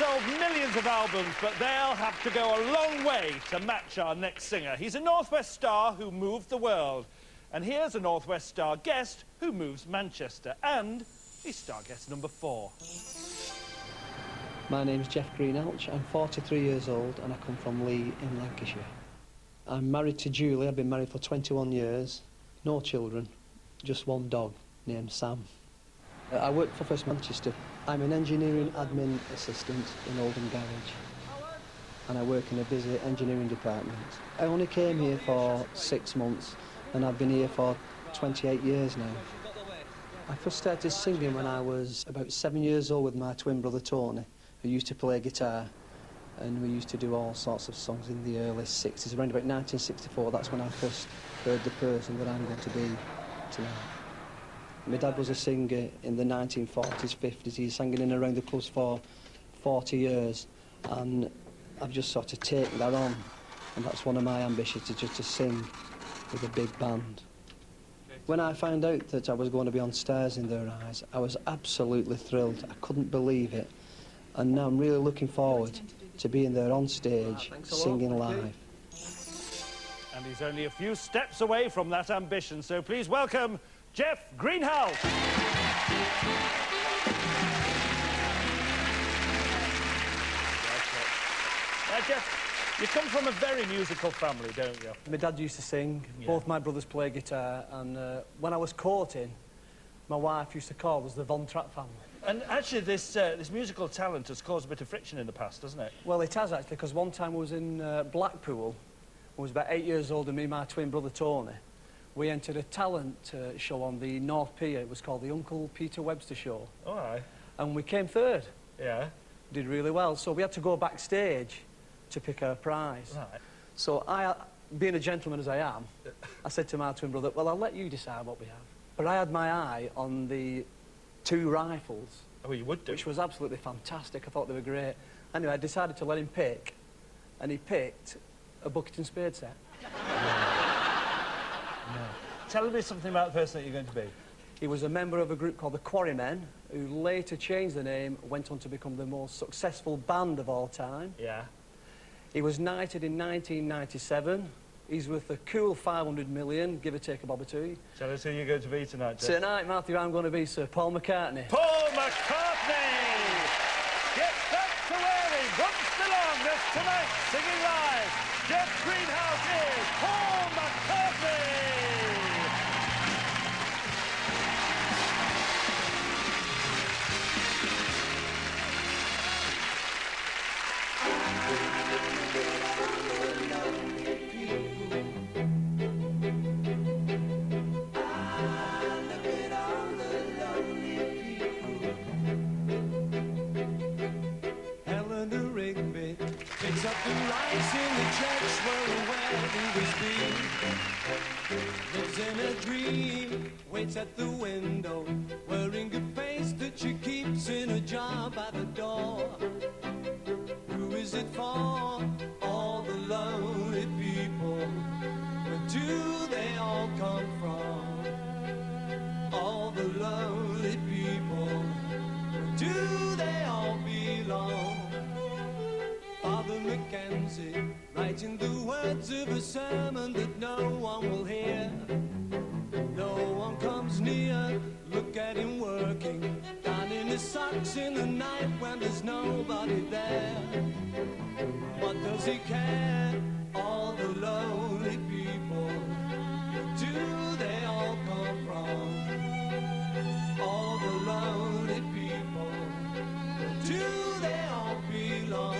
sold millions of albums, but they'll have to go a long way to match our next singer. He's a North West star who moved the world. And here's a North West star guest who moves Manchester. And he's star guest number 4. My name's Jeff Greenhalgh. I'm 43 years old and I come from Lee in Lancashire. I'm married to Julie. I've been married for 21 years. No children, just one dog named Sam. I work for First Manchester. I'm an engineering admin assistant in Oldham Garage. And I work in a busy engineering department. I only came here for 6 months and I've been here for 28 years now. I first started singing when I was about 7 years old with my twin brother Tony, who used to play guitar, and we used to do all sorts of songs in the early 60s. Around about 1964, that's when I first heard the person that I'm going to be tonight. My dad was a singer in the 1940s, 50s. He sang in around the clubs for 40 years, and I've just sort of taken that on, and that's one of my ambitions, to sing with a big band. When I found out that I was going to be on Stars in Their Eyes, I was absolutely thrilled. I couldn't believe it. And now I'm really looking forward to being there on stage, singing live. And he's only a few steps away from that ambition, so please welcome Jeff Greenhalgh. Jeff, you come from a very musical family, don't you? My dad used to sing, both my brothers play guitar, and when I was courting, my wife used to call us the Von Trapp family. And actually, this musical talent has caused a bit of friction in the past, hasn't it? Well, it has, actually, because one time I was in Blackpool. I was about 8 years old, and me and my twin brother, Tony, we entered a talent show on the North Pier. It was called the Uncle Peter Webster Show. All right. And we came third. Yeah. Did really well. So we had to go backstage to pick our prize. Right. So I, being a gentleman as I am, I said to my twin brother, well, I'll let you decide what we have. But I had my eye on the 2 rifles. Oh, you would do. Which was absolutely fantastic. I thought they were great. Anyway, I decided to let him pick, and he picked a bucket and spade set. No. Tell me something about the person that you're going to be. He was a member of a group called the Quarrymen, who later changed the name, went on to become the most successful band of all time. Yeah. He was knighted in 1997. He's worth a cool 500 million, give or take a bob or two. Tell us who you're going to be tonight, Jeff. Tonight, Matthew, I'm going to be Sir Paul McCartney. Paul McCartney! Get back to where he once belonged as tonight, singing live. Jeff Greenhalgh is Paul McCartney! Picks up the rice in the church where the wedding was being. Lives in a dream, waits at the window, wearing a face that she keeps in a jar by the door. Who is it for? All the lonely people. Where do they all come from? All the lonely people. Where do they all belong? Father Mackenzie, writing the words of a sermon that no one will hear. No one comes near, look at him working, down in his socks in the night when there's nobody there. What does he care? All the lonely people, where do they all come from? All the lonely people, where do they all belong?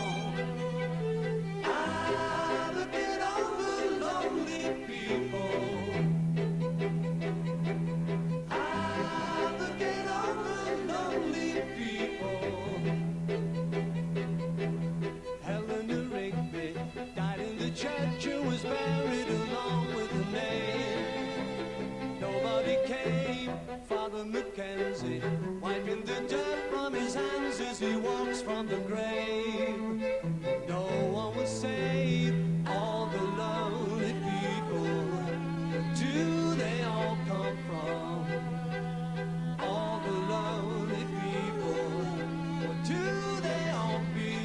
Look at all the lonely people. Look at all the lonely people. Eleanor Rigby died in the church and was buried along with her name. Nobody came. Father Mackenzie wiping the dirt from his hands as he walks from the grave. No one will save all the lonely people. Where do they all come from? All the lonely people. Where do they all belong?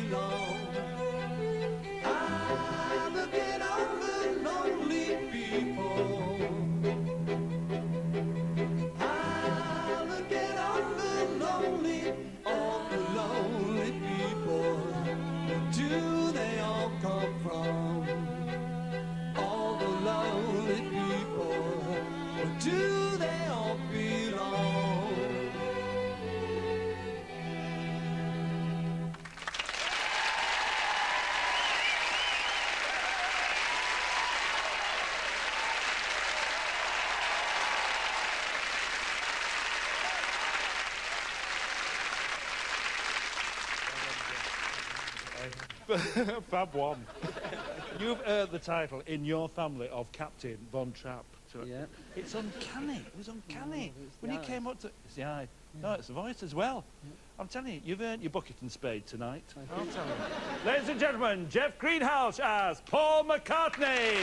Fab one. You've earned the title in your family of Captain Von Trapp. Yeah. It's uncanny. It was uncanny. No, it's when you the came up to... It's the eye. No, it's the voice as well. I'm telling you, you've earned your bucket and spade tonight. I'll tell you. Ladies and gentlemen, Jeff Greenhalgh as Paul McCartney.